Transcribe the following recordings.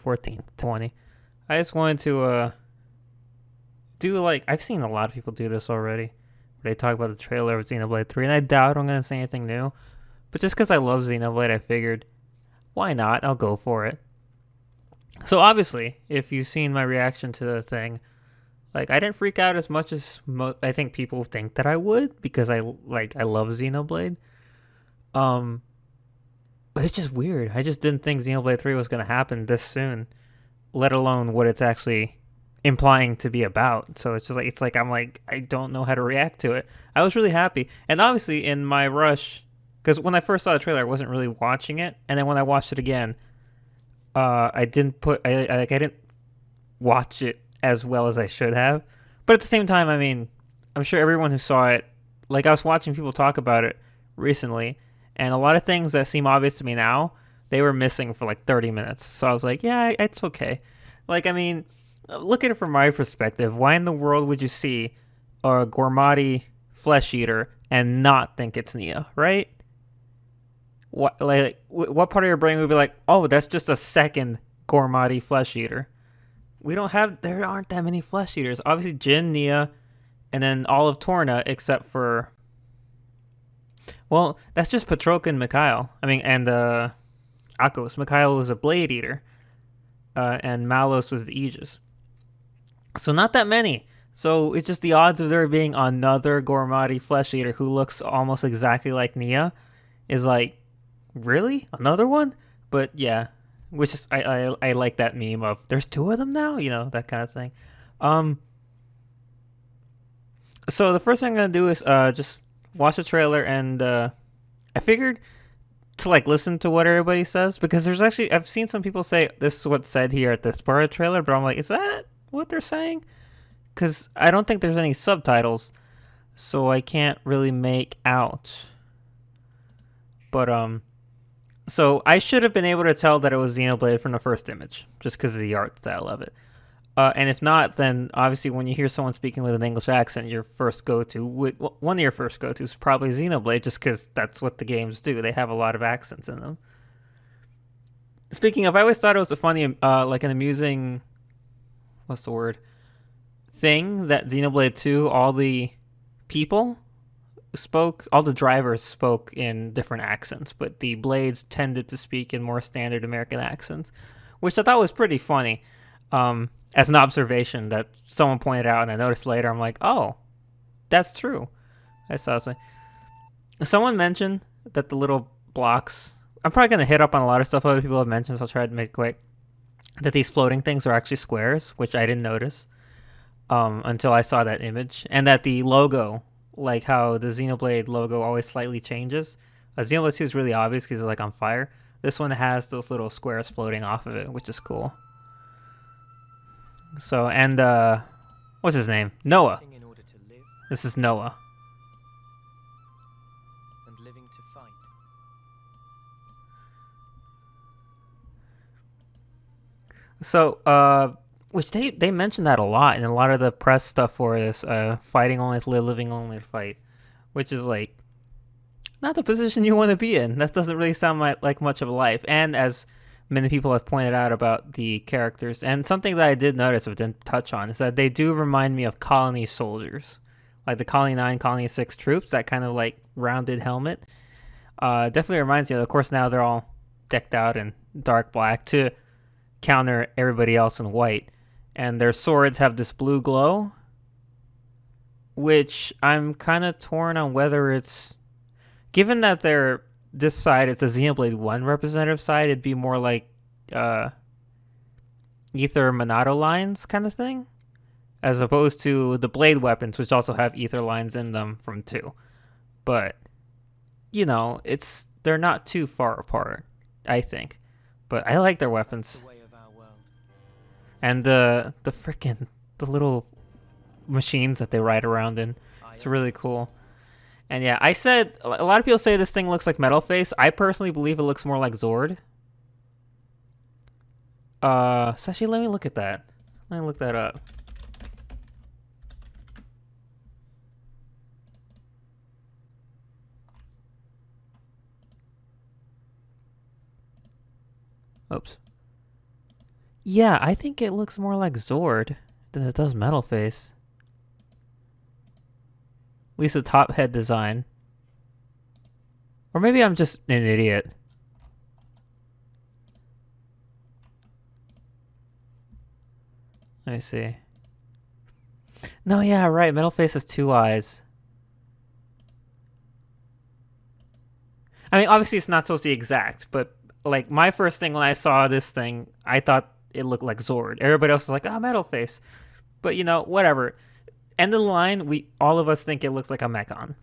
14th, 20. I just wanted to do like I've seen a lot of people do this already. They talk about the trailer of Xenoblade 3, and I doubt I'm gonna say anything new. But just because I love Xenoblade, I figured why not? I'll go for it. So obviously, if you've seen my reaction to the thing, like I didn't freak out as much as I think people think that I would because I love Xenoblade. Um, but it's just weird. I just didn't think Xenoblade 3 was gonna happen this soon, let alone what it's actually implying to be about. So it's like I'm like I don't know how to react to it. I was really happy, and obviously in my rush, because when I first saw the trailer, I wasn't really watching it, and then when I watched it again, I didn't put I didn't watch it as well as I should have. But at the same time, I mean, I'm sure everyone who saw it, like I was watching people talk about it recently, and a lot of things that seem obvious to me now, they were missing for like 30 minutes. So I was like, yeah, it's okay. Like, I mean, look at it from my perspective. Why in the world would you see a Gormati flesh eater and not think it's Nia, right? What part of your brain would be like, oh, that's just a second Gormati flesh eater? There aren't that many flesh eaters. Obviously, Jin, Nia, and then all of Torna, except for, well, that's just Patroka and Mikhail. I mean, and Akos. Mikhail was a blade eater, and Malos was the Aegis. So not that many. So it's just the odds of there being another Gormati flesh eater who looks almost exactly like Nia is like, really? Another one? But yeah, which is I like that meme of there's two of them now, that kind of thing. Um, so the first thing I'm gonna do is just watch the trailer, and I figured to like listen to what everybody says, because there's actually I've seen some people say this is what's said here at this part of the trailer, but I'm like, is that what they're saying? Because I don't think there's any subtitles, so I can't really make out. But so I should have been able to tell that it was Xenoblade from the first image, just because of the art style of it. And if not, then obviously when you hear someone speaking with an English accent, one of your first go-tos is probably Xenoblade, just because that's what the games do. They have a lot of accents in them. Speaking of, I always thought it was a funny, like an amusing, what's the word, thing that Xenoblade 2, all the drivers spoke in different accents, but the blades tended to speak in more standard American accents, which I thought was pretty funny. As an observation that someone pointed out, and I noticed later, I'm like, oh, that's true. I saw something. Someone mentioned that the little blocks. I'm probably gonna hit up on a lot of stuff other people have mentioned, so I'll try to make it quick. That these floating things are actually squares, which I didn't notice until I saw that image, and that the logo, like how the Xenoblade logo always slightly changes. Xenoblade 2 is really obvious because it's like on fire. This one has those little squares floating off of it, which is cool. So, and what's his name? Noah. This is Noah. And living to fight. So, which they mentioned that a lot in a lot of the press stuff for this, fighting only to live, living only to fight, which is like not the position you want to be in. That doesn't really sound like much of a life. And as many people have pointed out about the characters, and something that I did notice but didn't touch on is that they do remind me of Colony soldiers, like the Colony 9, Colony 6 troops, that kind of like rounded helmet. Definitely reminds me of course, now they're all decked out in dark black to counter everybody else in white. And their swords have this blue glow, which I'm kind of torn on whether it's, given that this side is the Xenoblade 1 representative side, it'd be more like Ether Monado lines kind of thing, as opposed to the blade weapons, which also have ether lines in them from 2. But, they're not too far apart, I think. But I like their weapons. And the little machines that they ride around in. It's really cool. And yeah, I said, a lot of people say this thing looks like Metal Face. I personally believe it looks more like Zord. So actually, let me look at that. Let me look that up. Oops. Yeah, I think it looks more like Zord than it does Metal Face. At least the top head design. Or maybe I'm just an idiot. Let me see. No, yeah, right. Metal Face has two eyes. I mean, obviously it's not supposed to be exact, but like my first thing when I saw this thing, I thought it looked like Zord. Everybody else is like, oh, Metal Face. But you know, whatever. End of the line, we all of us think it looks like a Mechon.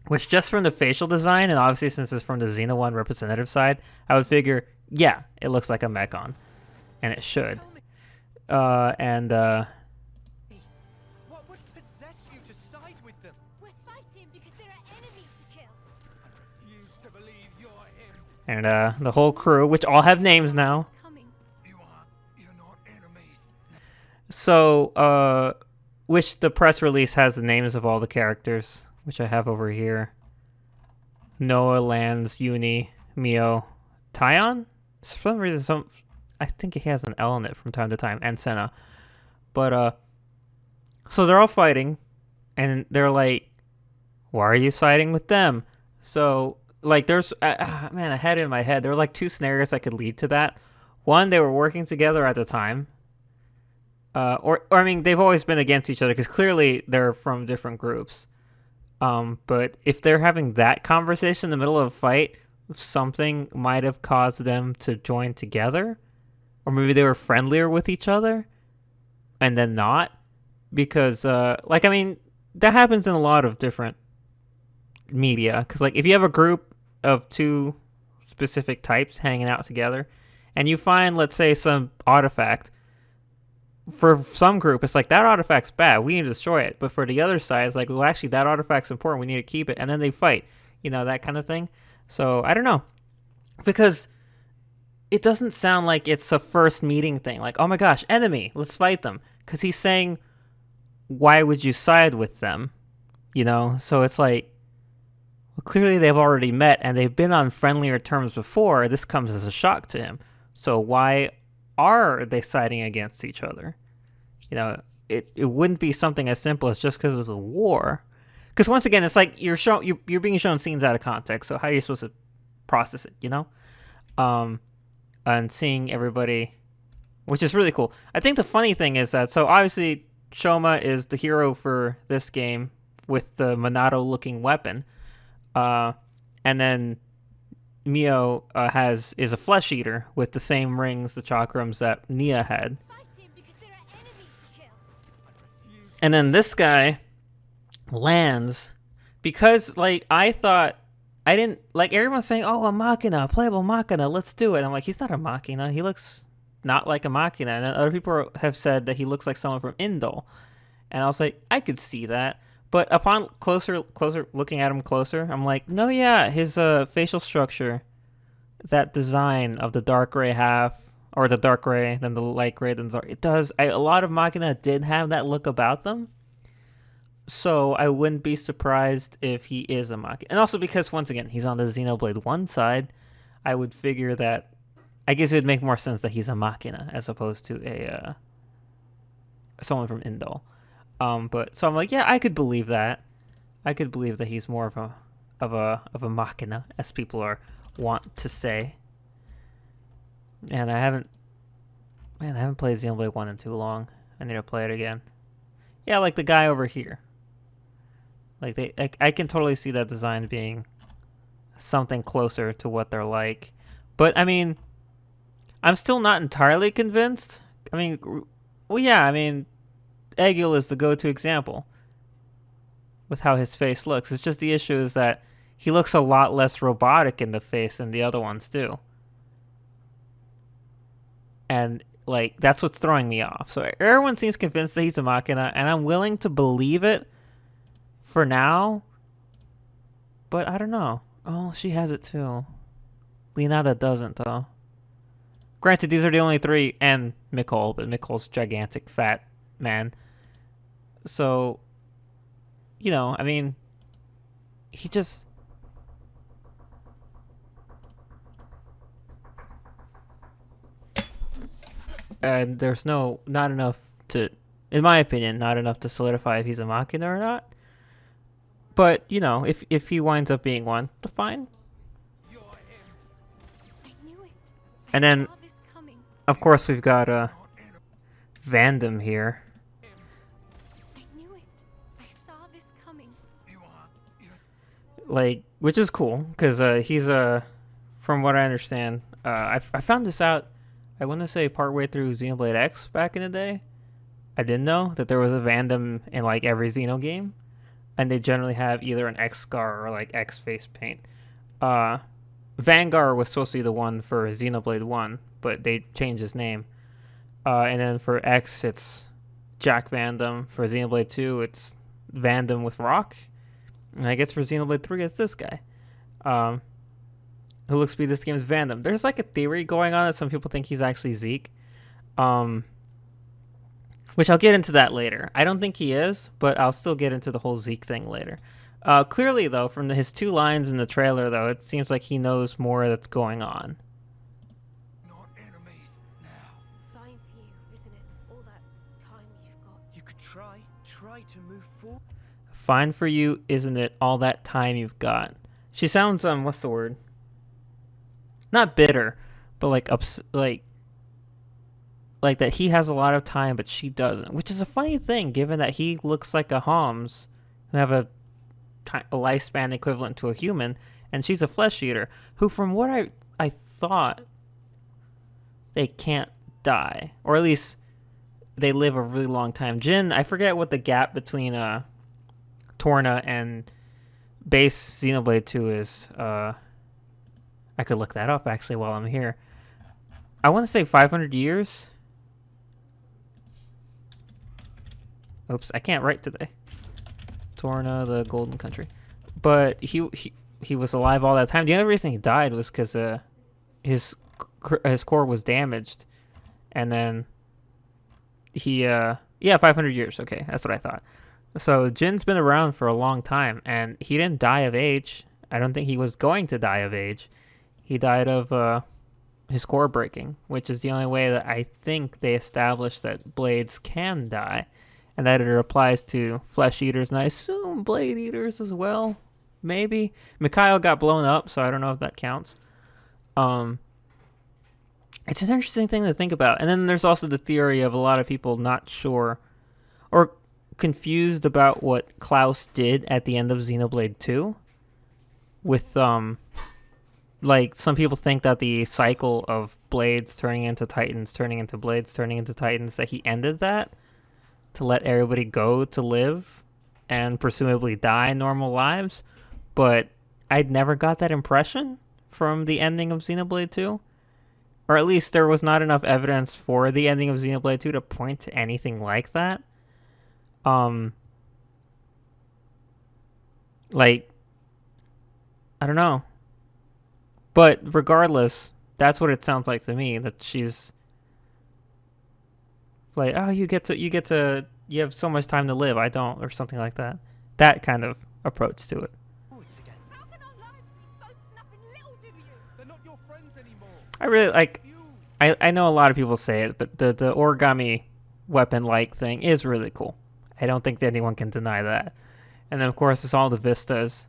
Which just from the facial design, and obviously since it's from the Xeno 1 representative side, I would figure, yeah, it looks like a Mechon. And it should. And What would possess you to side with them? We're fighting because there are enemies to kill. I refuse to believe you're him. and the whole crew, which all have names now. Coming. You're not enemies. So, which the press release has the names of all the characters, which I have over here. Noah, Lance, Uni, Mio, Tyon? For some reason, I think he has an L in it from time to time, and Senna. But, so they're all fighting, and they're like, why are you siding with them? So, like, there's, man, I had it in my head. There were like two scenarios that could lead to that. One, they were working together at the time. Or I mean, they've always been against each other because clearly they're from different groups. But if they're having that conversation in the middle of a fight, something might have caused them to join together. Or maybe they were friendlier with each other and then not. Because, like, I mean, that happens in a lot of different media. Because, like, if you have a group of two specific types hanging out together and you find, let's say, some artifact, for some group, it's like, that artifact's bad, we need to destroy it. But for the other side, it's like, well, actually, that artifact's important, we need to keep it. And then they fight, you know, that kind of thing. So, I don't know. Because it doesn't sound like it's a first meeting thing. Like, oh my gosh, enemy, let's fight them. Because he's saying, why would you side with them? You know? So it's like, well, clearly they've already met and they've been on friendlier terms before. This comes as a shock to him. So why are they siding against each other? You know, it wouldn't be something as simple as just because of the war. Because once again, it's like you're being shown scenes out of context. So how are you supposed to process it? You know, and seeing everybody, which is really cool. I think the funny thing is that so obviously Shoma is the hero for this game with the Monado-looking weapon, and then Mio is a flesh eater with the same rings, the chakrams that Nia had. Fighting because there are enemies to kill. And then this guy lands because, like, I thought, I didn't, like, everyone's saying, oh, a Machina, playable Machina, let's do it. I'm like, he's not a Machina. He looks not like a Machina. And then other people have said that he looks like someone from Indol. And I was like, I could see that. But upon closer looking at him closer, I'm like, no, yeah, his facial structure, that design of the dark gray half, or the dark gray, then the light gray, then the dark, it does. A lot of Machina did have that look about them. So I wouldn't be surprised if he is a Machina. And also because, once again, he's on the Xenoblade 1 side, I would figure that, I guess it would make more sense that he's a Machina as opposed to a someone from Indol. But so I'm like, yeah, I could believe that. I could believe that he's more of a Machina, as people want to say. And I haven't played Xenoblade 1 in too long. I need to play it again. Yeah, like the guy over here. Like I can totally see that design being something closer to what they're like. But I mean, I'm still not entirely convinced. I mean, well, yeah, I mean, Egil is the go-to example with how his face looks. It's just the issue is that he looks a lot less robotic in the face than the other ones do. And, like, that's what's throwing me off. So everyone seems convinced that he's a Machina, and I'm willing to believe it for now. But I don't know. Oh, she has it too. Leonardo doesn't, though. Granted, these are the only three, and Mikol, but Mikol's gigantic, fat man. So, you know, I mean, he just... and there's not enough to, in my opinion, not enough to solidify if he's a Machina or not. But you know, if he winds up being one, fine. You're him. I knew it. And then, Saw this coming. of course, we've got Not enemy. Vandom here. I knew it. I saw this coming. You are. You Like, which is cool because he's from what I understand, I found this out. I want to say partway through Xenoblade X back in the day. I didn't know that there was a Vandom in like every Xeno game, and they generally have either an X scar or like X face paint. Vanguard was supposed to be the one for Xenoblade 1, but they changed his name. And then for X, it's Jack Vandom. For Xenoblade 2, it's Vandom with Rock. And I guess for Xenoblade 3, it's this guy. Who looks to be this game's Vandom. There's like a theory going on that some people think he's actually Zeke. Which I'll get into that later. I don't think he is, but I'll still get into the whole Zeke thing later. Clearly, though, from his 2 lines in the trailer, though, it seems like he knows more that's going on. not enemies now. Fine for you, isn't it? All that time you've got. You could try to move forward. Fine for you, isn't it? All that time you've got. She sounds what's the word? Not bitter, but like like that he has a lot of time, but she doesn't. Which is a funny thing, given that he looks like a Homs who have a lifespan equivalent to a human, and she's a flesh eater who, from what I thought, they can't die, or at least they live a really long time. Jin, I forget what the gap between Torna and base Xenoblade 2 is. I could look that up actually while I'm here. I want to say 500 years. Oops, I can't write today. Torna, the Golden Country. But he was alive all that time. The only reason he died was because his core was damaged, and then he 500 years. Okay, that's what I thought. So Jin's been around for a long time, and he didn't die of age. I don't think he was going to die of age. He died of his core breaking, which is the only way that I think they established that blades can die, and that it applies to flesh eaters, and I assume blade eaters as well. Maybe Mikhail got blown up, so I don't know if that counts. It's an interesting thing to think about. And then there's also the theory of a lot of people not sure or confused about what Klaus did at the end of Xenoblade 2 with like some people think that the cycle of blades turning into titans, turning into blades, turning into titans, that he ended that to let everybody go to live and presumably die normal lives. But I'd never got that impression from the ending of Xenoblade 2. Or at least there was not enough evidence for the ending of Xenoblade 2 to point to anything like that. Like, I don't know. But regardless, that's what it sounds like to me, that she's like, oh, you have so much time to live, I don't, or something like that. That kind of approach to it. Forwards again. How can our lives be so snapping little to you? They're not your friends anymore. I really like, You. I know a lot of people say it, but the origami weapon-like thing is really cool. I don't think that anyone can deny that. And then, of course, it's all the vistas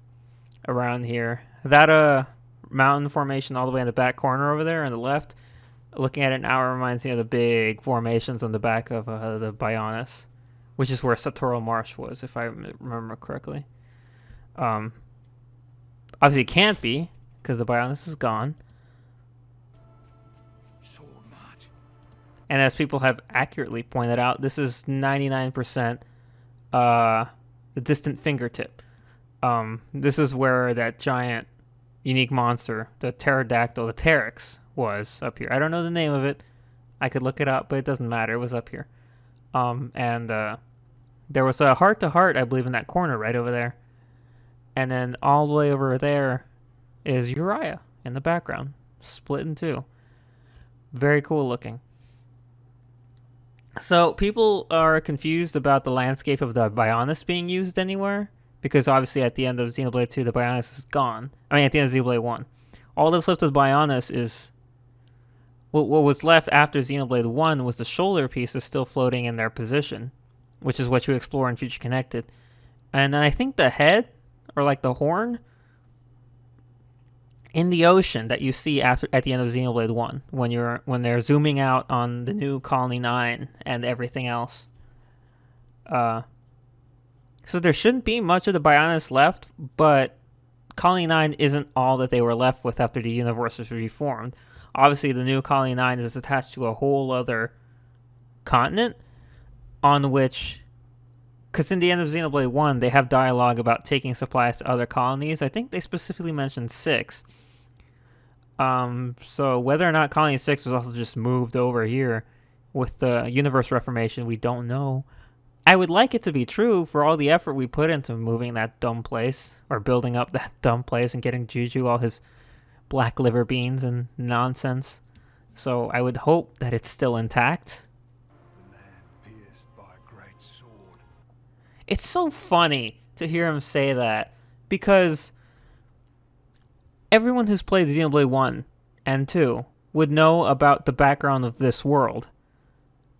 around here. That mountain formation all the way in the back corner over there on the left, looking at it now, reminds me of the big formations on the back of the Bionis, which is where Satoru Marsh was, if I remember correctly. Obviously, it can't be, because the Bionis is gone. Sword march. And as people have accurately pointed out, this is 99% the distant fingertip. This is where that giant unique monster, the pterodactyl, the Teryx, was up here. I don't know the name of it. I could look it up, but it doesn't matter. It was up here. And there was a heart-to-heart, I believe, in that corner right over there. And then all the way over there is Uriah in the background, split in two. Very cool looking. So people are confused about the landscape of the Bionis being used anywhere, because obviously at the end of Xenoblade 2, the Bionis is gone. I mean, at the end of Xenoblade 1. All that's left of Bionis is what was left after Xenoblade 1 was the shoulder pieces still floating in their position, which is what you explore in Future Connected. And then I think the head, or like the horn, in the ocean that you see after at the end of Xenoblade 1 when they're zooming out on the new Colony 9 and everything else. So there shouldn't be much of the Bionis left, but Colony 9 isn't all that they were left with after the universe was reformed. Obviously, the new Colony 9 is attached to a whole other continent on which, because in the end of Xenoblade 1, they have dialogue about taking supplies to other colonies. I think they specifically mentioned 6. So whether or not Colony 6 was also just moved over here with the universe reformation, we don't know. I would like it to be true for all the effort we put into moving that dumb place, or building up that dumb place and getting Juju all his black liver beans and nonsense. So I would hope that it's still intact. The land pierced by a great sword. It's so funny to hear him say that, because everyone who's played Xenoblade 1 and 2 would know about the background of this world.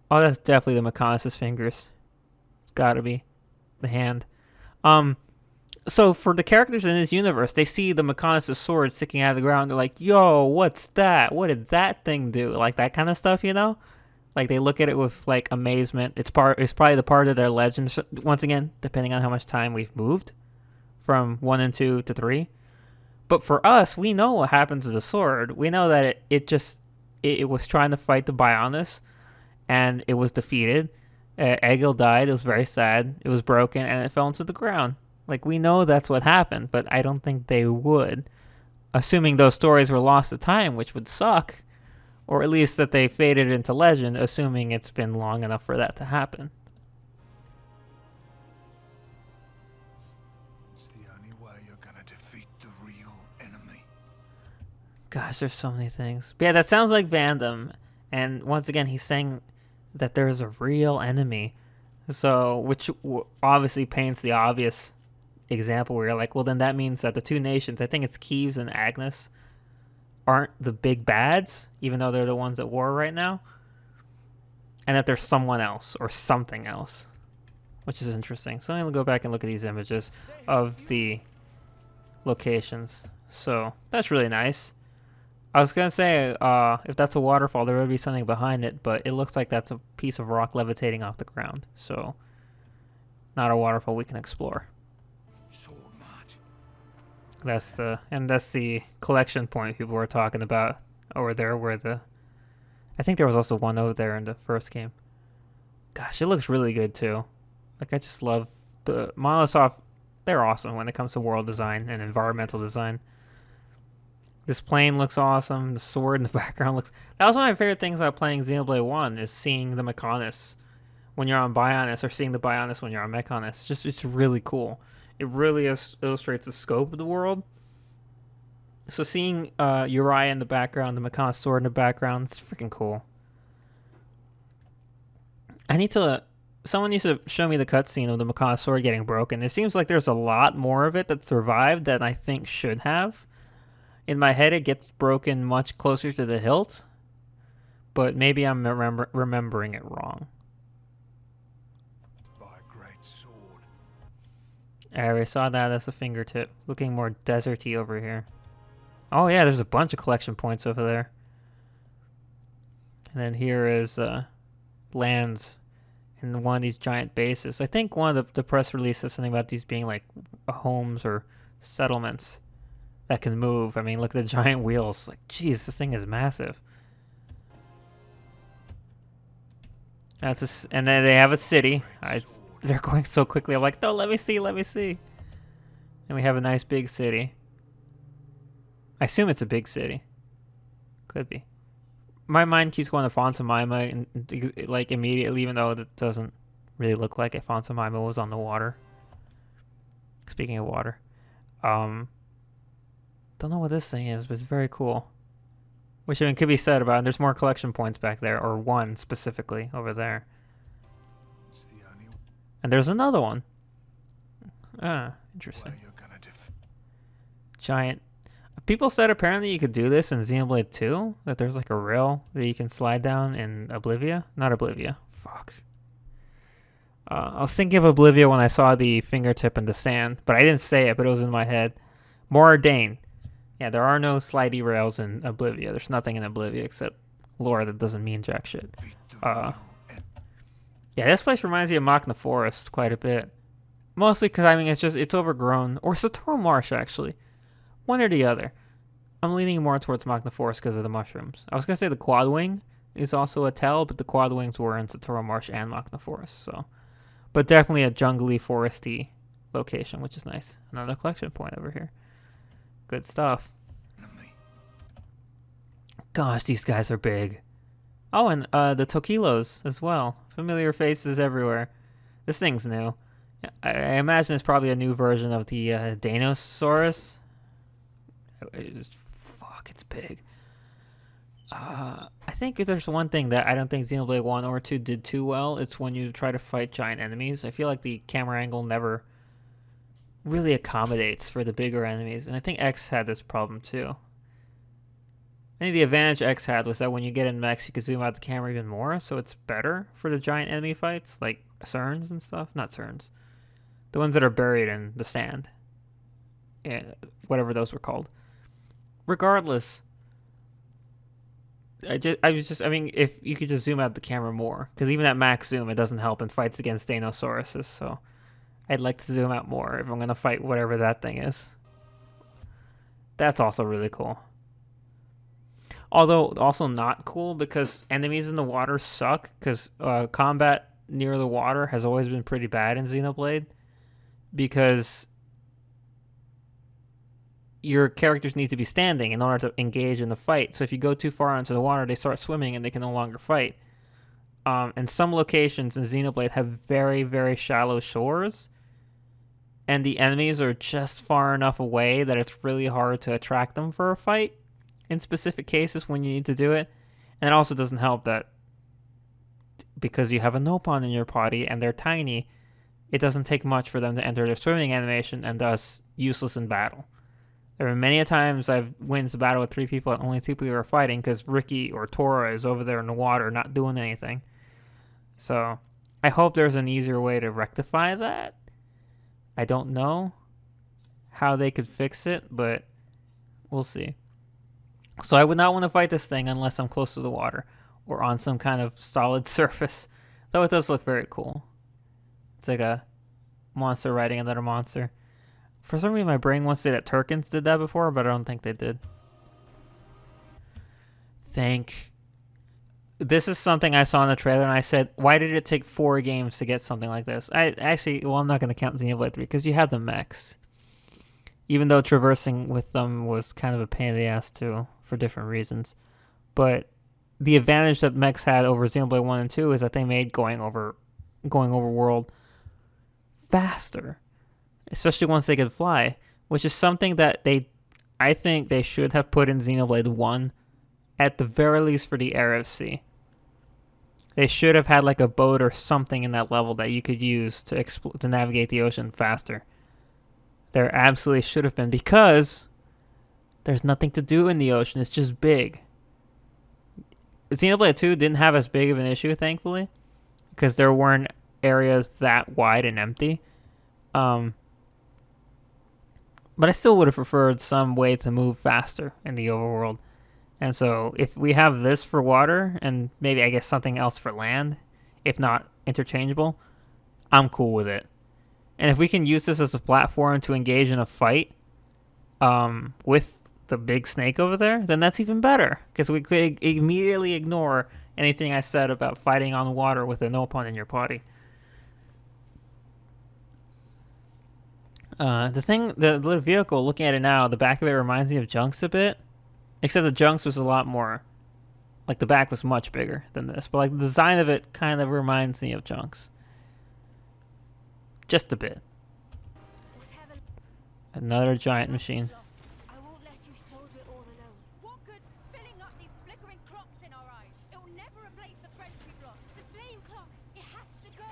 Oh, that's definitely the Mechonis' fingers. It's gotta be the hand. So for the characters in this universe, they see the Mechonis' sword sticking out of the ground. They're like, yo, what's that? What did that thing do? Like that kind of stuff, you know? Like they look at it with like amazement. It's probably the part of their legend. Once again, depending on how much time we've moved from 1 and 2 to 3. But for us, we know what happened to the sword. We know that it was trying to fight the Bionis, and it was defeated. Egil died. It was very sad. It was broken, and it fell into the ground. Like, we know that's what happened, but I don't think they would. Assuming those stories were lost to time, which would suck. Or at least that they faded into legend, assuming it's been long enough for that to happen. It's the only way you're gonna defeat the real enemy. Gosh, there's so many things. But yeah, that sounds like Vandam. And once again, he's saying that there is a real enemy. So, which obviously paints the obvious example where you're like, well, then that means that the two nations, I think it's Kiev and Agnes, aren't the big bads, even though they're the ones at war right now. And that there's someone else or something else, which is interesting. So I'm going to go back and look at these images of the locations. So that's really nice. I was going to say, if that's a waterfall, there would be something behind it, but it looks like that's a piece of rock levitating off the ground. So not a waterfall we can explore. Sword march. That's the collection point people were talking about over there, where I think there was also one over there in the first game. Gosh, it looks really good too. Like, I just love the Monolith. They're awesome when it comes to world design and environmental design. This plane looks awesome. The sword in the background looks... That was one of my favorite things about playing Xenoblade 1, is seeing the Mechonis when you're on Bionis, or seeing the Bionis when you're on Mechonis. It's really cool. It really illustrates the scope of the world. So seeing Uriah in the background, the Mechonis sword in the background, it's freaking cool. Someone needs to show me the cutscene of the Mechonis sword getting broken. It seems like there's a lot more of it that survived than I think should have. In my head, it gets broken much closer to the hilt, but maybe I'm remembering it wrong. By a great sword. I already saw that as a fingertip, looking more deserty over here. Oh yeah, there's a bunch of collection points over there. And then here is lands in one of these giant bases. I think one of the press release says something about these being like homes or settlements that can move. I mean, look at the giant wheels. Like, geez, this thing is massive. And then they have a city. They're going so quickly. I'm like, no, let me see. And we have a nice big city. I assume it's a big city. Could be. My mind keeps going to Fonsamima and like immediately, even though it doesn't really look like it. Fonsamima was on the water. Speaking of water. Don't know what this thing is, but it's very cool. Which, I mean, could be said about it. There's more collection points back there, or one specifically over there. It's the only And there's another one. Interesting. way you're gonna Giant People said apparently you could do this in Xenoblade 2, that there's like a rail that you can slide down in Oblivia. Not Oblivia. Fuck. I was thinking of Oblivia when I saw the fingertip in the sand, but I didn't say it, but it was in my head. Mordain. Yeah, there are no slidey rails in Oblivia. There's nothing in Oblivia except lore that doesn't mean jack shit. Defeat the real enemy. Yeah, this place reminds me of Machna Forest quite a bit. Mostly because, I mean, it's overgrown. Or Satoru Marsh, actually. One or the other. I'm leaning more towards Machna Forest because of the mushrooms. I was going to say the Quad Wing is also a tell, but the Quad Wings were in Satoru Marsh and Machna Forest, so. But definitely a jungly, foresty location, which is nice. Another collection point over here. Good stuff. Enemy. Gosh, these guys are big. Oh, and the Tokilos as well. Familiar faces everywhere. This thing's new. I imagine it's probably a new version of the Danosaurus. Fuck, it's big. I think if there's one thing that I don't think Xenoblade 1 or 2 did too well, it's when you try to fight giant enemies. I feel like the camera angle never really accommodates for the bigger enemies, and I think X had this problem too. I think the advantage X had was that when you get in mechs, you could zoom out the camera even more, so it's better for the giant enemy fights, like Cerns and stuff. Not Cerns. The ones that are buried in the sand. Yeah, whatever those were called. Regardless, I mean, if you could just zoom out the camera more, because even at max zoom, it doesn't help in fights against Denosauruses, so I'd like to zoom out more if I'm going to fight whatever that thing is. That's also really cool. Although, also not cool, because enemies in the water suck, because combat near the water has always been pretty bad in Xenoblade, because your characters need to be standing in order to engage in the fight. So if you go too far into the water, they start swimming and they can no longer fight. And some locations in Xenoblade have very, very shallow shores, and the enemies are just far enough away that it's really hard to attract them for a fight in specific cases when you need to do it. And it also doesn't help that because you have a Nopon in your party and they're tiny, it doesn't take much for them to enter their swimming animation and thus useless in battle. There are many a times I've wins a battle with 3 people and only 2 people are fighting because Ricky or Tora is over there in the water not doing anything. So I hope there's an easier way to rectify that. I don't know how they could fix it, but we'll see. So I would not want to fight this thing unless I'm close to the water or on some kind of solid surface. Though it does look very cool. It's like a monster riding another monster. For some reason, my brain wants to say that Turkins did that before, but I don't think they did. This is something I saw in the trailer, and I said, why did it take 4 games to get something like this? I'm not going to count Xenoblade 3, because you have the mechs. Even though traversing with them was kind of a pain in the ass, too, for different reasons. But the advantage that mechs had over Xenoblade 1 and 2 is that they made going over world faster. Especially once they could fly, which is something that I think they should have put in Xenoblade 1, at the very least for the Air of Sea. They should have had like a boat or something in that level that you could use to navigate the ocean faster. There absolutely should have been, because there's nothing to do in the ocean. It's just big. Xenoblade 2 didn't have as big of an issue, thankfully, because there weren't areas that wide and empty. But I still would have preferred some way to move faster in the overworld. And so if we have this for water and maybe I guess something else for land, if not interchangeable, I'm cool with it. And if we can use this as a platform to engage in a fight with the big snake over there, then that's even better. Because we could immediately ignore anything I said about fighting on water with a Nopon in your party. The vehicle, looking at it now, the back of it reminds me of Junks a bit. Except the Junks was a lot more, like the back was much bigger than this. But like the design of it kind of reminds me of Junks. Just a bit. Another giant machine. I won't let you soldier it all alone. What good filling up these flickering clocks in our eyes? It will never replace the friends we've lost. The flame clock, it has to go.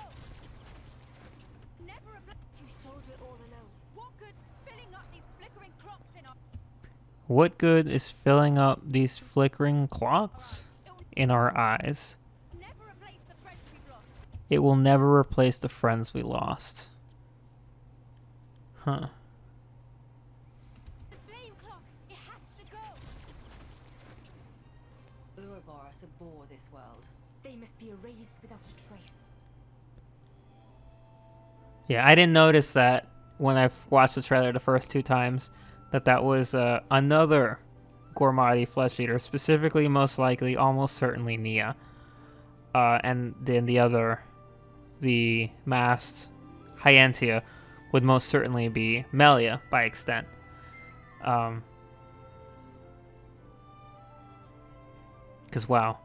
Never replace you soldier it all alone. What good filling up these flickering clocks in our What good is filling up these flickering clocks in our eyes? Never replace the friends we've lost. It will never replace the friends we lost. Huh. The flame clock, it has to go. Ouroboros abhor this world. They must be erased without a trace. Yeah, I didn't notice that when I watched the trailer the first 2 times, that was another Gormati flesh eater, specifically, most likely, almost certainly Nia. And then the masked Hyentia would most certainly be Melia by extent. Because, wow.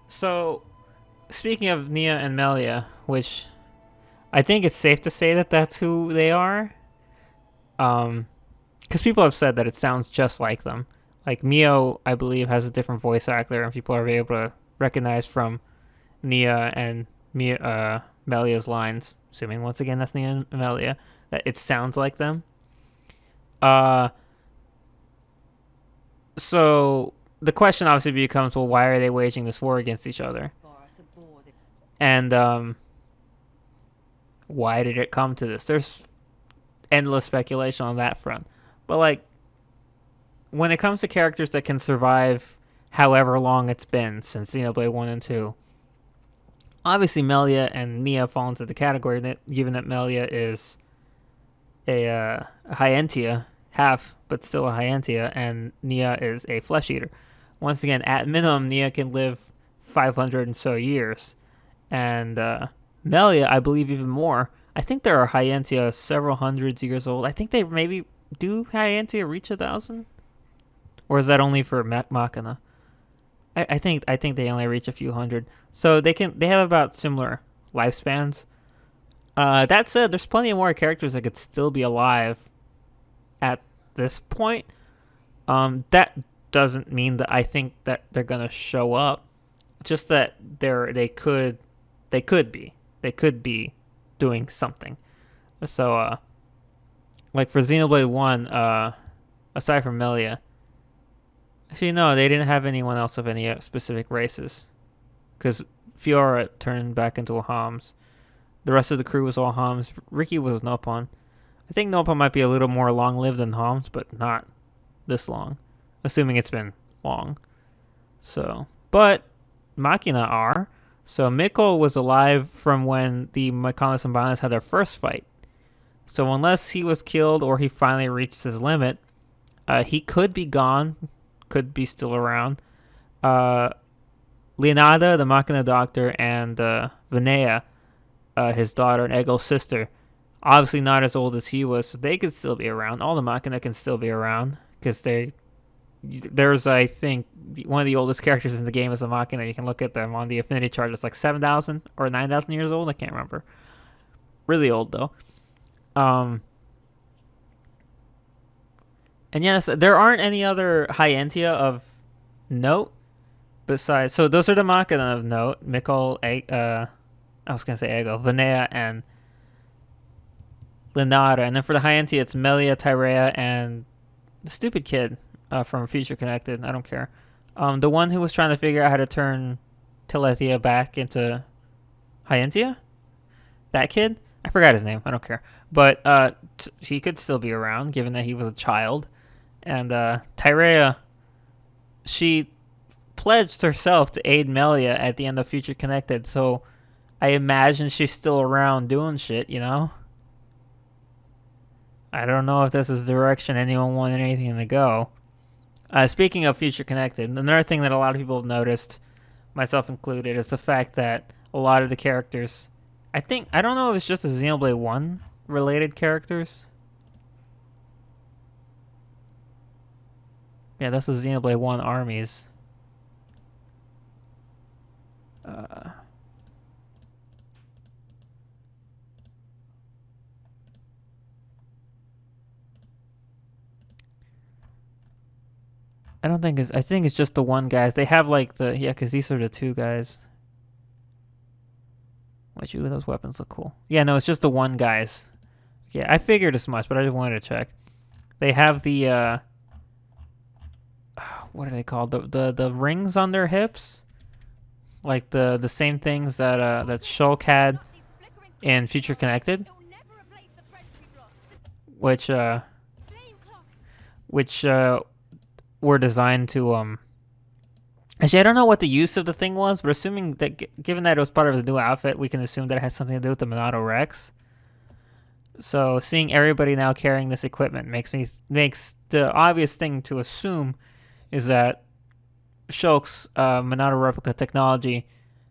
So, speaking of Nia and Melia, which I think it's safe to say that that's who they are. Because people have said that it sounds just like them. Like, Mio, I believe, has a different voice actor, and people are able to recognize from Nia and Melia's lines, assuming once again that's Nia and Melia, that it sounds like them. So the question obviously becomes, well, why are they waging this war against each other? Ouroboros abhor this. And why did it come to this? There's endless speculation on that front. But, like, when it comes to characters that can survive however long it's been since Xenoblade 1 and 2, obviously Melia and Nia fall into the category, that, given that Melia is a Hyentia, half, but still a Hyentia, and Nia is a flesh eater. Once again, at minimum, Nia can live 500 and so years. And Melia, I believe, even more. I think there are Hyentia several hundreds years old. I think they maybe do Hyentia reach 1,000? Or is that only for Machina? I think they only reach a few hundred. So they have about similar lifespans. That said, there's plenty of more characters that could still be alive at this point. That doesn't mean that I think that they're gonna show up. Just that they could be doing something. So like for Xenoblade 1, aside from Melia, actually no, they didn't have anyone else of any specific races, because Fiora turned back into a Homs. The rest of the crew was all Homs. Ricky was Nopon. I think Nopon might be a little more long-lived than Homs, but not this long, assuming it's been long. So, but Machina are. So Mikkel was alive from when the Mykonos and Bionis had their first fight. So unless he was killed or he finally reached his limit, he could be gone, could be still around. Leonada, the Machina doctor, and Vinea, his daughter and Ego's sister, obviously not as old as he was, so they could still be around. All the Machina can still be around, because there's, I think, one of the oldest characters in the game is a Machina. You can look at them on the affinity chart. It's like 7,000 or 9,000 years old. I can't remember. Really old, though. And yes, there aren't any other Hyentia of note besides. So those are the Machina of note. Mikkel, I was going to say Ego, Vinea, and Linara. And then for the Hyentia, it's Melia, Tyrea, and the stupid kid from Future Connected. I don't care. The one who was trying to figure out how to turn Telethia back into Hyentia? That kid? I forgot his name. I don't care. But he could still be around, given that he was a child. And Tyrea, she pledged herself to aid Melia at the end of Future Connected, so I imagine she's still around doing shit, you know? I don't know if this is the direction anyone wanted anything to go. Speaking of Future Connected, another thing that a lot of people have noticed, myself included, is the fact that a lot of the characters, I don't know if it's just the Xenoblade 1 related characters. Yeah, that's the Xenoblade 1 armies. I think it's just the one guys. They have like because these are the two guys. Which, ooh, those weapons look cool. Yeah, no, it's just the one guys. Yeah, I figured as much, but I just wanted to check. They have the what are they called? The rings on their hips, like the same things that Shulk had in Future Connected, which which were designed to Actually, I don't know what the use of the thing was, but assuming that, given that it was part of his new outfit, we can assume that it has something to do with the Monado Rex. So seeing everybody now carrying this equipment makes the obvious thing to assume is that Shulk's Monado replica technology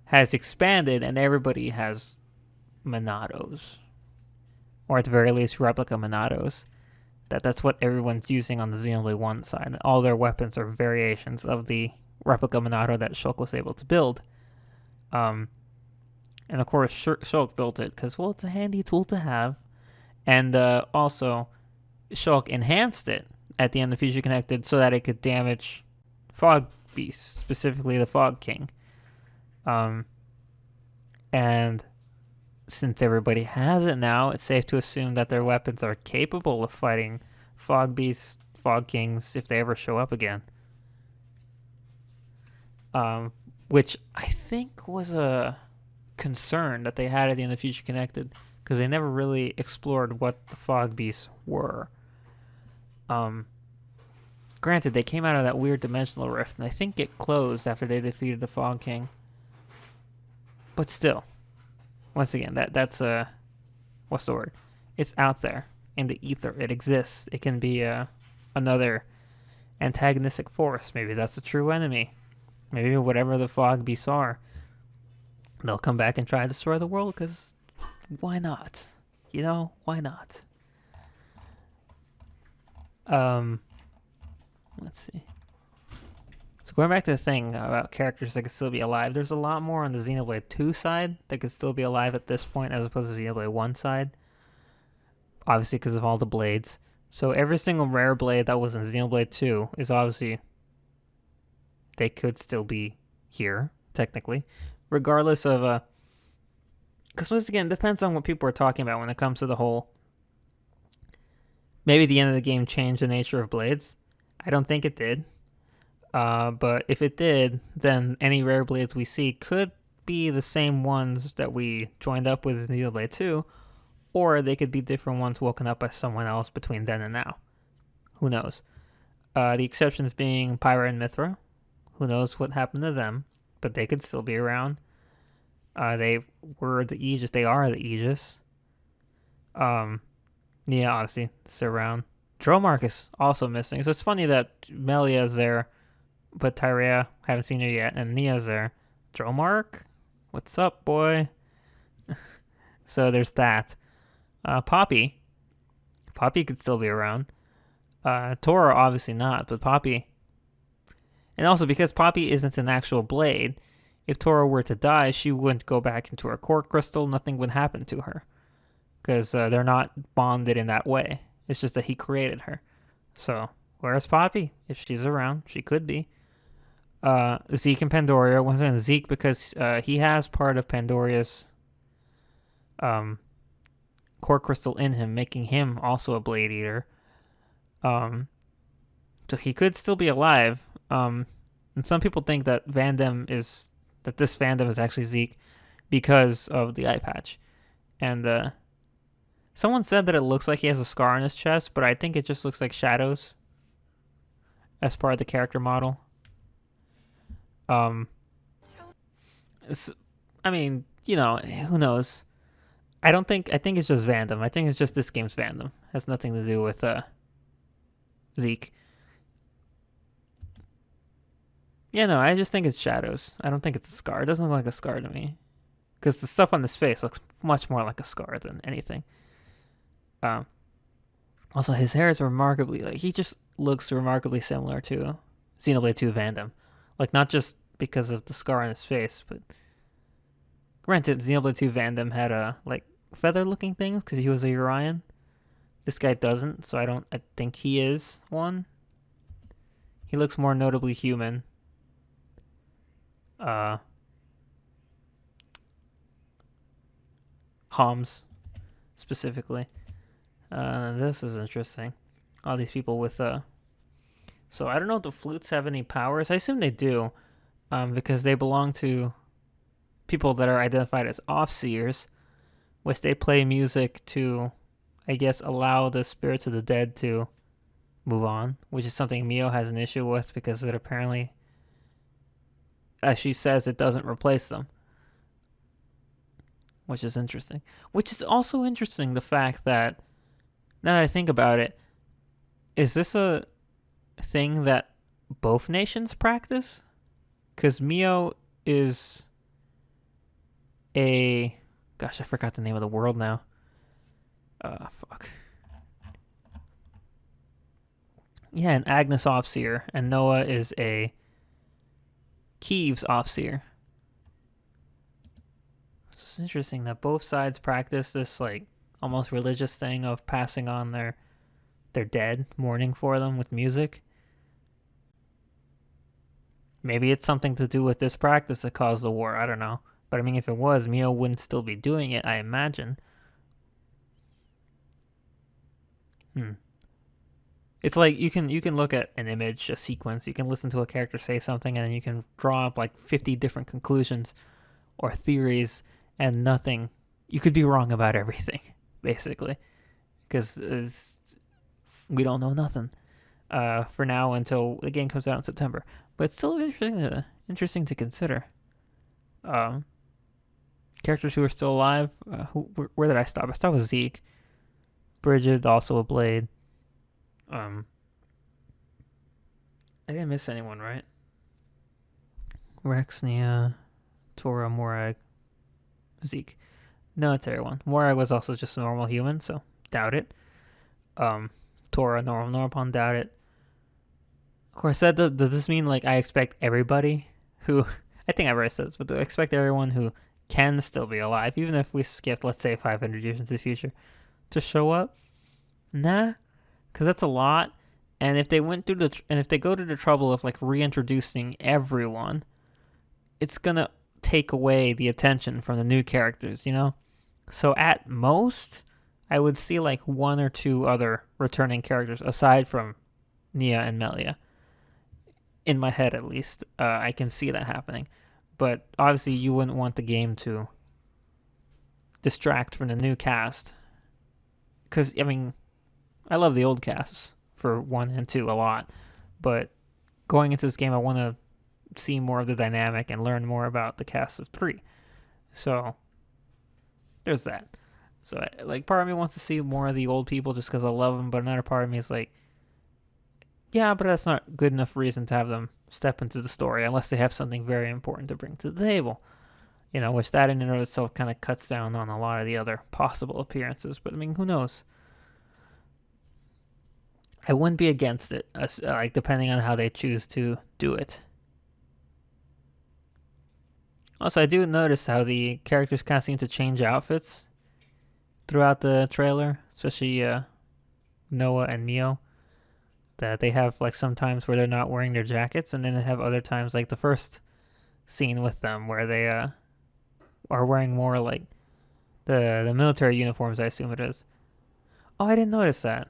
has expanded and everybody has Monados, or at the very least replica Monados. That's what everyone's using on the Xenoblade 1 side. All their weapons are variations of the replica Monado that Shulk was able to build. And of course, Shulk built it because, well, it's a handy tool to have. And also, Shulk enhanced it at the end of Future Connected so that it could damage fog beasts, specifically the Fog King. And since everybody has it now, it's safe to assume that their weapons are capable of fighting fog beasts, fog kings, if they ever show up again. Which I think was a concern that they had at the end of Future Connected, because they never really explored what the fog beasts were. Granted, they came out of that weird dimensional rift, and I think it closed after they defeated the Fog King. But still, once again, that's what's the word? It's out there in the ether. It exists. It can be another antagonistic force. Maybe that's the true enemy. Maybe whatever the fog beasts are, they'll come back and try to destroy the world, because why not? You know, why not? Let's see. So going back to the thing about characters that could still be alive, there's a lot more on the Xenoblade 2 side that could still be alive at this point as opposed to Xenoblade 1 side. Obviously because of all the blades. So every single rare blade that was in Xenoblade 2 is obviously... they could still be here, technically. Regardless of... because once again, it depends on what people are talking about when it comes to the whole... maybe the end of the game changed the nature of blades. I don't think it did. But if it did, then any rare blades we see could be the same ones that we joined up with in Xenoblade 2, or they could be different ones woken up by someone else between then and now. Who knows? The exceptions being Pyra and Mithra. Who knows what happened to them, but they could still be around. They were the Aegis. They are the Aegis. Nia, obviously, still around. Dromark is also missing. So it's funny that Melia is there, but Tyrea, haven't seen her yet, and Nia's there. Dromark? What's up, boy? So there's that. Poppy. Poppy could still be around. Tora, obviously not, but Poppy. And also, because Poppy isn't an actual blade, if Tora were to die, she wouldn't go back into her core crystal. Nothing would happen to her. Because they're not bonded in that way. It's just that he created her. So, where's Poppy? If she's around, she could be. Zeke and Pandoria. Once again, Zeke, because he has part of Pandoria's core crystal in him, making him also a Blade Eater. So he could still be alive. And some people think that this fandom is actually Zeke because of the eye patch. And someone said that it looks like he has a scar on his chest, but I think it just looks like shadows as part of the character model. I mean, you know, who knows? I think it's just fandom. I think it's just this game's fandom. It has nothing to do with Zeke. Yeah, no, I just think it's shadows. I don't think it's a scar. It doesn't look like a scar to me. Because the stuff on his face looks much more like a scar than anything. Also, his hair is remarkably... he just looks remarkably similar to Xenoblade 2 Vandam. Not just because of the scar on his face, but... granted, Xenoblade 2 Vandam had, feather-looking things, because he was a Urian. This guy doesn't, so I think he is one. He looks more notably human. Homs, specifically. This is interesting. All these people with So I don't know if the flutes have any powers. I assume they do, because they belong to people that are identified as off-seers, which they play music to, I guess, allow the spirits of the dead to move on, which is something Mio has an issue with because it apparently, as she says, it doesn't replace them, which is interesting. Which is also interesting, the fact that, now that I think about it, is this a thing that both nations practice? Because Mio is a... Gosh, I forgot the name of the world now. Fuck. Yeah, an Agnes Offseer, and Noah is a Kieves Offseer. It's interesting that both sides practice this, like, almost religious thing of passing on their dead, mourning for them with music. Maybe it's something to do with this practice that caused the war, I don't know. But I mean, if it was, Mio wouldn't still be doing it, I imagine. It's like you can look at an image, a sequence, you can listen to a character say something, and then you can draw up like 50 different conclusions or theories, and nothing. You could be wrong about everything, basically, because we don't know nothing for now until the game comes out in September. But it's still interesting to consider. Characters who are still alive. Where did I stop? I stopped with Zeke. Bridget, also a Blade. I didn't miss anyone, right? Rex, Nia, Tora, Morag, Zeke. No, it's everyone. Morag was also just a normal human, so doubt it. Tora, normal Norpon, doubt it. Of course, does this mean like I expect everybody who... I think I've already said this, but do I expect everyone who can still be alive, even if we skipped, let's say, 500 years into the future, to show up? Nah, because that's a lot. And if they if they go to the trouble of like reintroducing everyone, it's gonna take away the attention from the new characters, you know? So at most, I would see like one or two other returning characters aside from Nia and Melia. In my head, at least, I can see that happening. But obviously, you wouldn't want the game to distract from the new cast. Because, I mean, I love the old casts for 1 and 2 a lot. But going into this game, I want to see more of the dynamic and learn more about the cast of 3. So, there's that. So, like, part of me wants to see more of the old people just because I love them. But another part of me is like, yeah, but that's not good enough reason to have them step into the story unless they have something very important to bring to the table. You know, which that in and of itself kind of cuts down on a lot of the other possible appearances. But I mean, who knows? I wouldn't be against it, like depending on how they choose to do it. Also, I do notice how the characters kind of seem to change outfits throughout the trailer, especially Noah and Mio. That they have like sometimes where they're not wearing their jackets, and then they have other times like the first scene with them where they are wearing more like the military uniforms, I assume it is. Oh, I didn't notice that.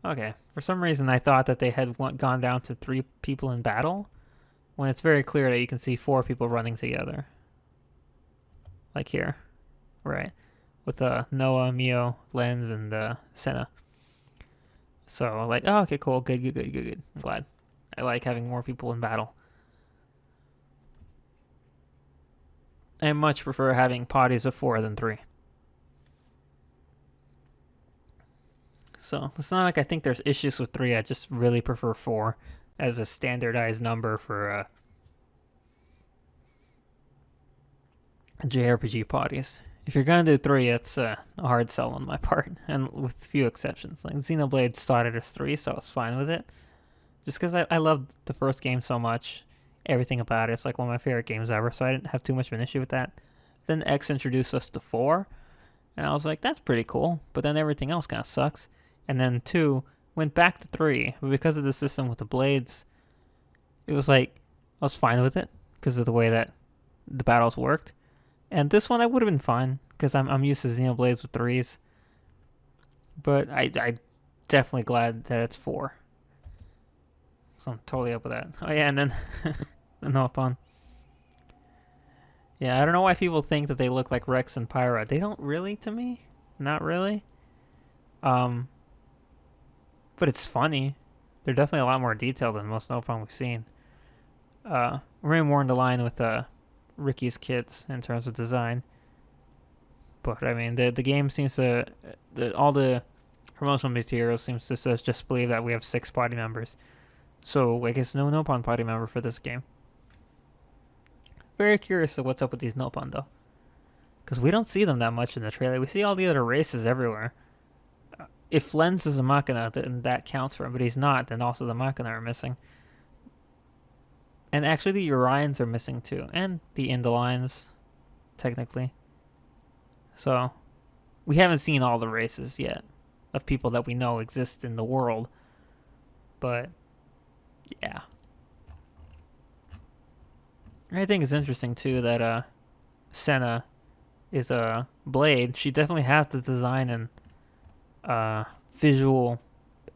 Okay, for some reason I thought that they had gone down to 3 people in battle, when it's very clear that you can see 4 people running together. Like here, right, with Noah, Mio, Lenz, and Senna. So, like, oh, okay, cool, good. I'm glad. I like having more people in battle. I much prefer having parties of 4 than 3. So, it's not like I think there's issues with 3, I just really prefer 4 as a standardized number for JRPG parties. If you're gonna do 3, it's a hard sell on my part, and with few exceptions. Like Xenoblade started as 3, so I was fine with it. Just because I loved the first game so much, everything about it. It's like one of my favorite games ever, so I didn't have too much of an issue with that. Then X introduced us to 4, and I was like, that's pretty cool. But then everything else kind of sucks. And then 2 went back to 3, but because of the system with the blades, it was like I was fine with it because of the way that the battles worked. And this one I would have been fine because I'm used to Xenoblades with 3s. But I definitely glad that it's 4. So I'm totally up with that. Oh yeah, and then the Nopon. Yeah, I don't know why people think that they look like Rex and Pyra. They don't really to me. Not really. Um, but it's funny. They're definitely a lot more detailed than most Nopon we've seen. We're more in the line with Ricky's kids in terms of design. But I mean, the game seems to all the promotional materials seems to just believe that we have 6 party members. So I guess no Nopon party member for this game. Very curious of what's up with these Nopon though, because we don't see them that much in the trailer. We see all the other races everywhere. If Lens is a Machina, then that counts for him, but he's not. Then also the Machina are missing. And actually the Urians are missing too, and the Indolines, technically. So, we haven't seen all the races yet of people that we know exist in the world. But, yeah. I think it's interesting too that Senna is a blade. She definitely has the design and visual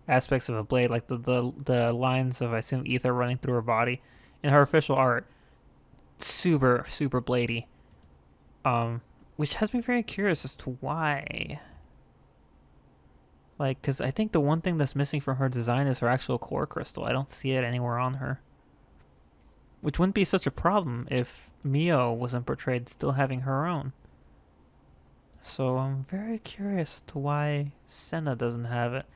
aspects of a blade, like the lines of, I assume, ether running through her body. In her official art, super bladey. Which has me very curious as to why. Like, because I think the one thing that's missing from her design is her actual core crystal. I don't see it anywhere on her. Which wouldn't be such a problem if Mio wasn't portrayed still having her own. So I'm very curious to why Senna doesn't have it.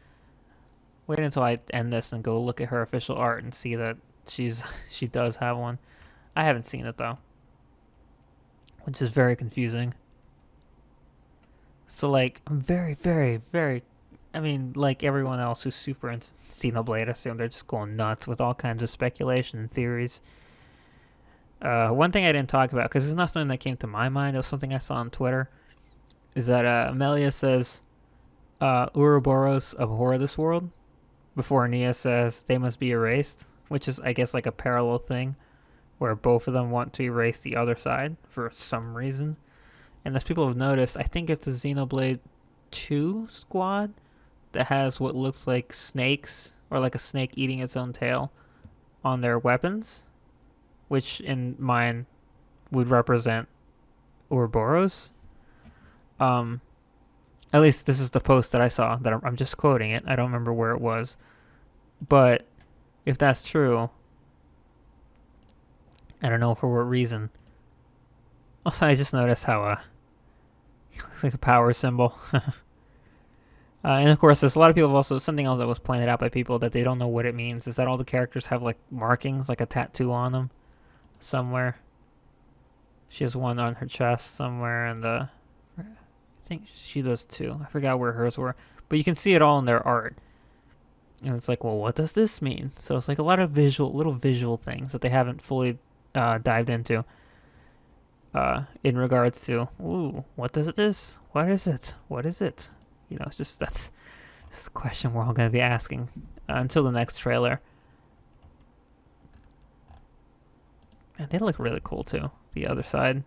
Wait until I end this and go look at her official art and see that she does have one. I haven't seen it though, which is very confusing. So like, I'm very, I mean, like everyone else who's super into Xenoblade, I assume they're just going nuts with all kinds of speculation and theories. One thing I didn't talk about, because it's not something that came to my mind, it was something I saw on Twitter, is that Amelia says, Ouroboros abhor this world, before Nia says they must be erased, which is, I guess, like a parallel thing, where both of them want to erase the other side for some reason. And as people have noticed, I think it's a Xenoblade 2 squad that has what looks like snakes, or like a snake eating its own tail, on their weapons, which in mine would represent Ouroboros. At least this is the post that I saw, that I'm just quoting it. I don't remember where it was. But if that's true, I don't know for what reason. Also, I just noticed how it looks like a power symbol. And of course, there's a lot of people have also, something else that was pointed out by people that they don't know what it means, is that all the characters have like markings, like a tattoo on them somewhere. She has one on her chest somewhere, and I think she does too. I forgot where hers were, but you can see it all in their art. And it's like, well, what does this mean? So it's like a lot of little visual things that they haven't fully dived into. In regards to, ooh, what does this? What is it? What is it? You know, it's just, that's a question we're all going to be asking until the next trailer. And they look really cool too, the other side.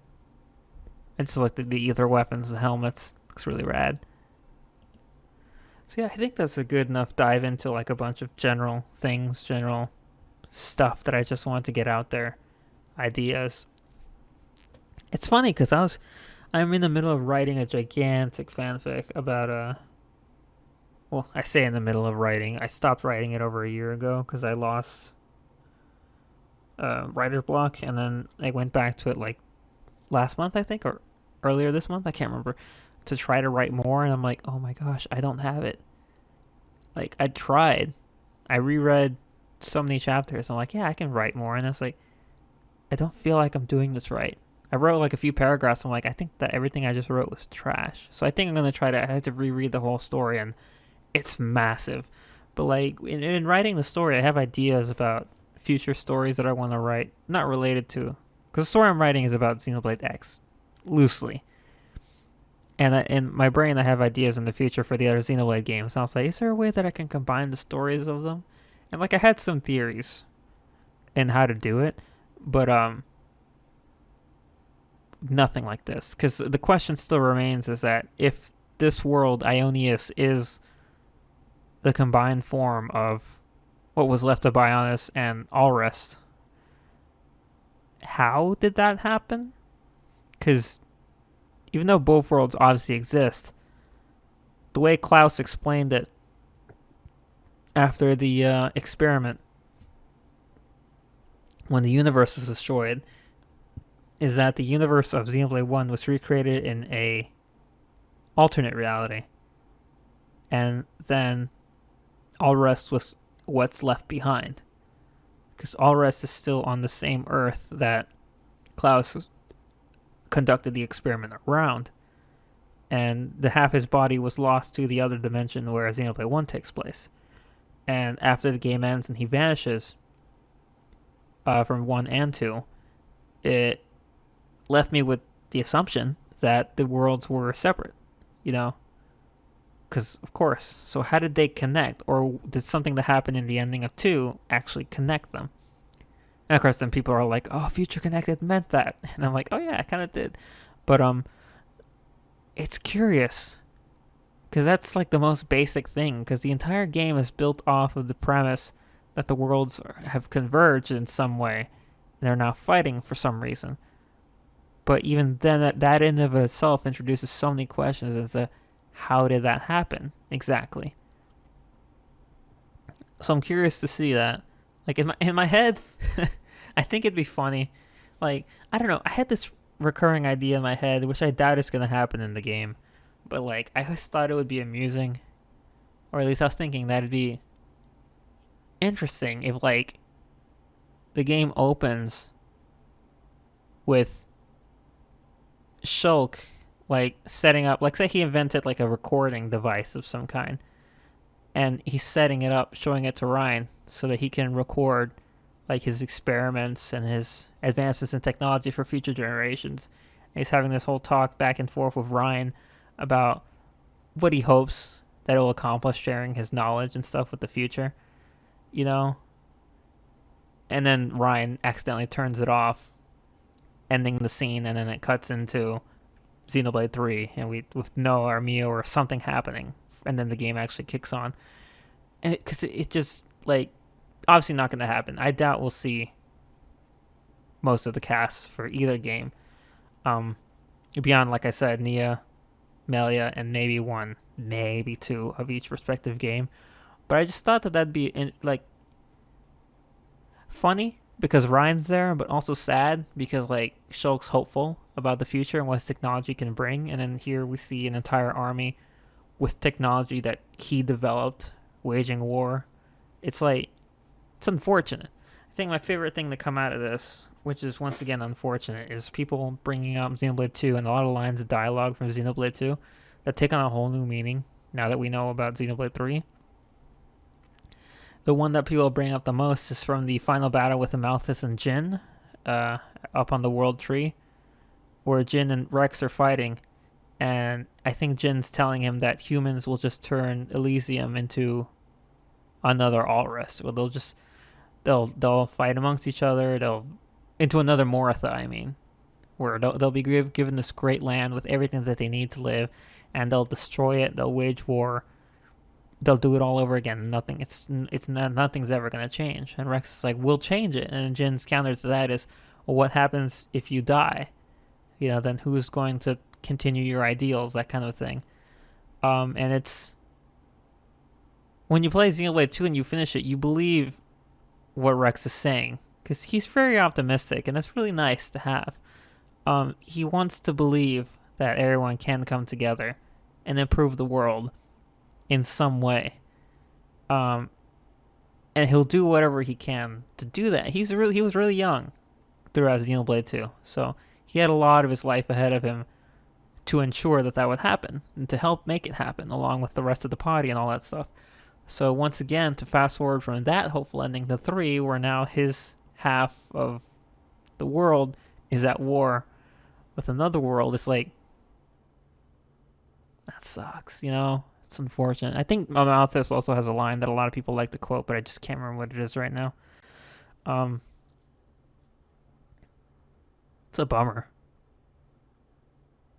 I just like the ether weapons, the helmets. Looks really rad. So yeah, I think that's a good enough dive into like a bunch of general things, general stuff that I just wanted to get out there. Ideas. It's funny because I'm in the middle of writing a gigantic fanfic about well, I say in the middle of writing. I stopped writing it over a year ago because I lost writer's block, and then I went back to it like last month, I think, or earlier this month, I can't remember, to try to write more, and I'm like, oh my gosh, I don't have it. Like, I tried. I reread so many chapters. I'm like, yeah, I can write more, and it's like, I don't feel like I'm doing this right. I wrote like a few paragraphs. I'm like, I think that everything I just wrote was trash. So I think I'm going to I had to reread the whole story, and it's massive. But like, in writing the story, I have ideas about future stories that I want to write, not related to, because the story I'm writing is about Xenoblade X, loosely. And in my brain, I have ideas in the future for the other Xenoblade games. And I was like, is there a way that I can combine the stories of them? And like, I had some theories in how to do it, but nothing like this. Because the question still remains, is that if this world, Ionius, is the combined form of what was left of Bionis and Allrest. How did that happen? Because even though both worlds obviously exist, the way Klaus explained it after the experiment, when the universe was destroyed, is that the universe of Xenoblade 1 was recreated in a alternate reality. And then Allrest was what's left behind. Because Allrest is still on the same Earth that Klaus conducted the experiment around. And the half his body was lost to the other dimension where Xenoblade 1 takes place. And after the game ends and he vanishes from 1 and 2, it left me with the assumption that the worlds were separate, you know? Because, of course, so how did they connect? Or did something that happened in the ending of 2 actually connect them? And, of course, then people are like, oh, Future Connected meant that. And I'm like, oh, yeah, I kind of did. But, it's curious. Because that's, like, the most basic thing. Because the entire game is built off of the premise that the worlds have converged in some way. And they're now fighting for some reason. But even then, that in of itself introduces so many questions as to how did that happen exactly. So I'm curious to see that. Like in my head, I think it'd be funny. Like, I don't know, I had this recurring idea in my head, which I doubt is gonna happen in the game. But like, I always thought it would be amusing. Or at least I was thinking that'd be interesting if like the game opens with Shulk like setting up, like say he invented like a recording device of some kind, and he's setting it up, showing it to Ryan so that he can record like his experiments and his advances in technology for future generations. And he's having this whole talk back and forth with Ryan about what he hopes that it will accomplish, sharing his knowledge and stuff with the future, you know? And then Ryan accidentally turns it off, ending the scene, and then it cuts into Xenoblade 3, and we with Noah or Mio or something happening, and then the game actually kicks on. And because it just, like, obviously not going to happen. I doubt we'll see most of the cast for either game. Beyond, like I said, Nia, Melia, and maybe 1, maybe 2 of each respective game. But I just thought that that'd be, like, funny because Ryan's there, but also sad because, like, Shulk's hopeful about the future and what his technology can bring. And then here we see an entire army with technology that he developed, waging war. It's like, it's unfortunate. I think my favorite thing to come out of this, which is once again unfortunate, is people bringing up Xenoblade 2 and a lot of lines of dialogue from Xenoblade 2 that take on a whole new meaning now that we know about Xenoblade 3. The one that people bring up the most is from the final battle with Amalthus and Jin, up on the world tree, where Jin and Rex are fighting, and I think Jin's telling him that humans will just turn Elysium into another Allrest. Well, they'll fight amongst each other. They'll into another Moratha. I mean, where they'll be given this great land with everything that they need to live, and they'll destroy it. They'll wage war. They'll do it all over again. Nothing's ever gonna change. And Rex is like, we'll change it. And Jin's counter to that is, well, what happens if you die? You know, then who's going to continue your ideals? That kind of thing. And it's when you play Xenoblade 2 and you finish it, you believe what Rex is saying because he's very optimistic, and that's really nice to have. He wants to believe that everyone can come together and improve the world in some way, and he'll do whatever he can to do that. He was really young throughout Xenoblade 2, so he had a lot of his life ahead of him to ensure that would happen and to help make it happen, along with the rest of the party and all that stuff. So once again, to fast forward from that hopeful ending to 3, where now his half of the world is at war with another world, it's like, that sucks, you know? It's unfortunate. I think Malthus also has a line that a lot of people like to quote, but I just can't remember what it is right now. It's a bummer.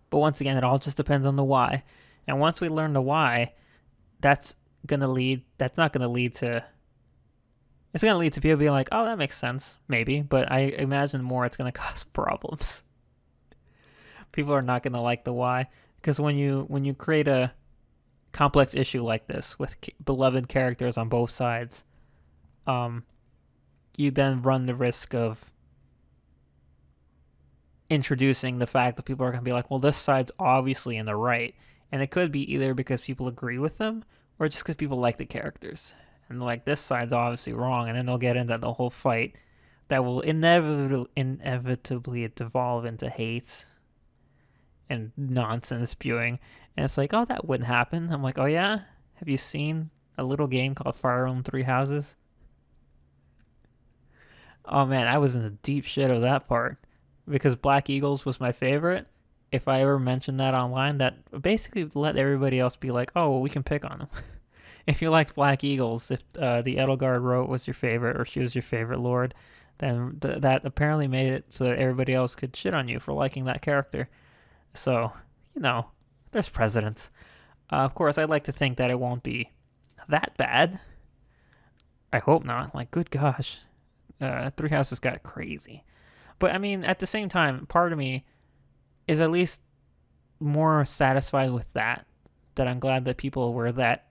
But once again, it all just depends on the why. And once we learn the why, that's not gonna lead to It's going to lead to people being like, oh, that makes sense, maybe. But I imagine more it's going to cause problems. People are not going to like the why. Because when you create a complex issue like this with beloved characters on both sides, you then run the risk of introducing the fact that people are going to be like, well, this side's obviously in the right. And it could be either because people agree with them or just because people like the characters. And like, this side's obviously wrong. And then they'll get into the whole fight that will inevitably devolve into hate and nonsense spewing. And it's like, oh, that wouldn't happen. I'm like, oh yeah? Have you seen a little game called Fire Emblem Three Houses? Oh man, I was in the deep shit of that part. Because Black Eagles was my favorite. If I ever mentioned that online, that basically let everybody else be like, oh, well, we can pick on them. If you liked Black Eagles, if the Edelgard Rote was your favorite, or she was your favorite lord, then that apparently made it so that everybody else could shit on you for liking that character. So, there's precedents. Of course, I'd like to think that it won't be that bad. I hope not. Like, good gosh. Three Houses got crazy. But, I mean, at the same time, part of me is at least more satisfied with that I'm glad that people were that,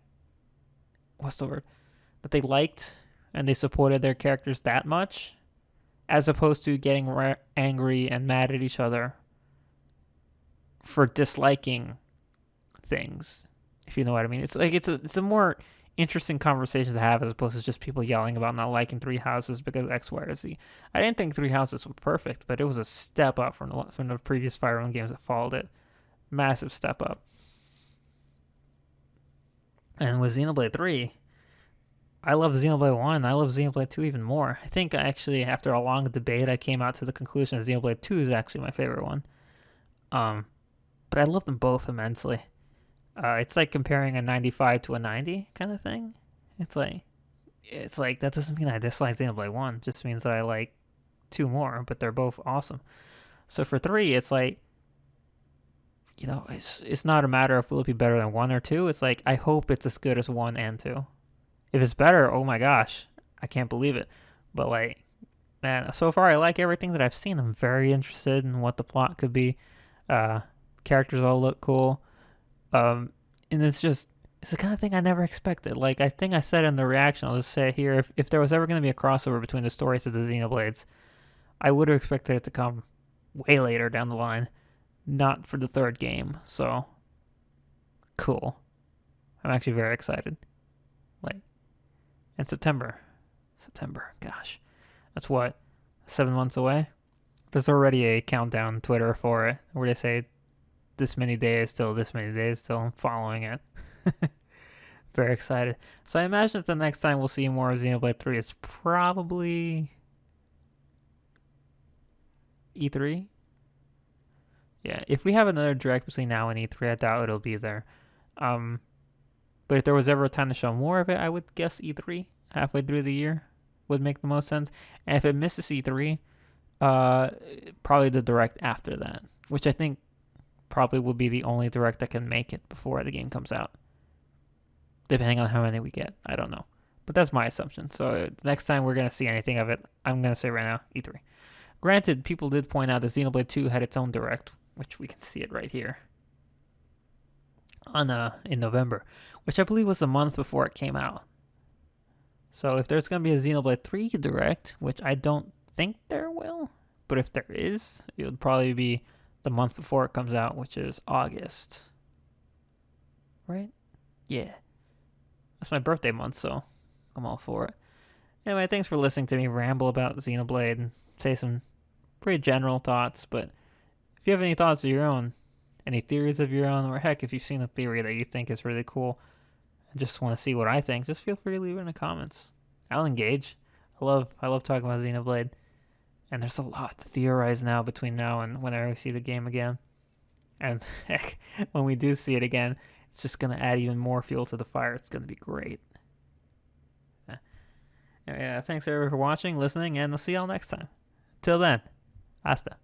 what's the word? That they liked and they supported their characters that much, as opposed to getting angry and mad at each other for disliking things, if you know what I mean. It's like it's a more interesting conversation to have as opposed to just people yelling about not liking Three Houses because X, Y, or Z. I didn't think Three Houses were perfect, but it was a step up from the previous Fire Emblem games that followed it. Massive step up. And with Xenoblade 3, I love Xenoblade 1. I love Xenoblade 2 even more. I think actually after a long debate, I came out to the conclusion that Xenoblade 2 is actually my favorite one. But I love them both immensely. It's like comparing a 95 to a 90 kind of thing. It's like that doesn't mean I dislike Xenoblade 1. It just means that I like 2 more, but they're both awesome. So for 3, it's like, it's not a matter of will it be better than 1 or 2. It's like, I hope it's as good as 1 and 2. If it's better, oh my gosh, I can't believe it. But like, man, so far I like everything that I've seen. I'm very interested in what the plot could be. Characters all look cool. And it's the kind of thing I never expected. Like, I think I said in the reaction, I'll just say it here, if there was ever going to be a crossover between the stories of the Xenoblades, I would have expected it to come way later down the line, not for the 3rd game. So, cool. I'm actually very excited. Like, in September, gosh, that's what, 7 months away? There's already a countdown Twitter for it, where they say, this many days till I'm following it. Very excited. So I imagine that the next time we'll see more of Xenoblade 3 is probably E3. Yeah, if we have another direct between now and E3, I doubt it'll be there. But if there was ever a time to show more of it, I would guess E3 halfway through the year would make the most sense. And if it misses E3, probably the direct after that, which I think probably will be the only direct that can make it before the game comes out. Depending on how many we get. I don't know. But that's my assumption. So next time we're going to see anything of it, I'm going to say right now, E3. Granted, people did point out that Xenoblade 2 had its own direct, which we can see it right here. In November, which I believe was a month before it came out. So if there's going to be a Xenoblade 3 direct, which I don't think there will, but if there is, it would probably be the month before it comes out, which is August. Right? Yeah. That's my birthday month, so I'm all for it. Anyway, thanks for listening to me ramble about Xenoblade and say some pretty general thoughts, but if you have any thoughts of your own, any theories of your own, or heck, if you've seen a theory that you think is really cool and just want to see what I think, just feel free to leave it in the comments. I'll engage. I love talking about Xenoblade. And there's a lot to theorize now between now and whenever we see the game again. And heck, when we do see it again, it's just going to add even more fuel to the fire. It's going to be great. Yeah, thanks everyone for watching, listening, and I'll see y'all next time. Till then, hasta.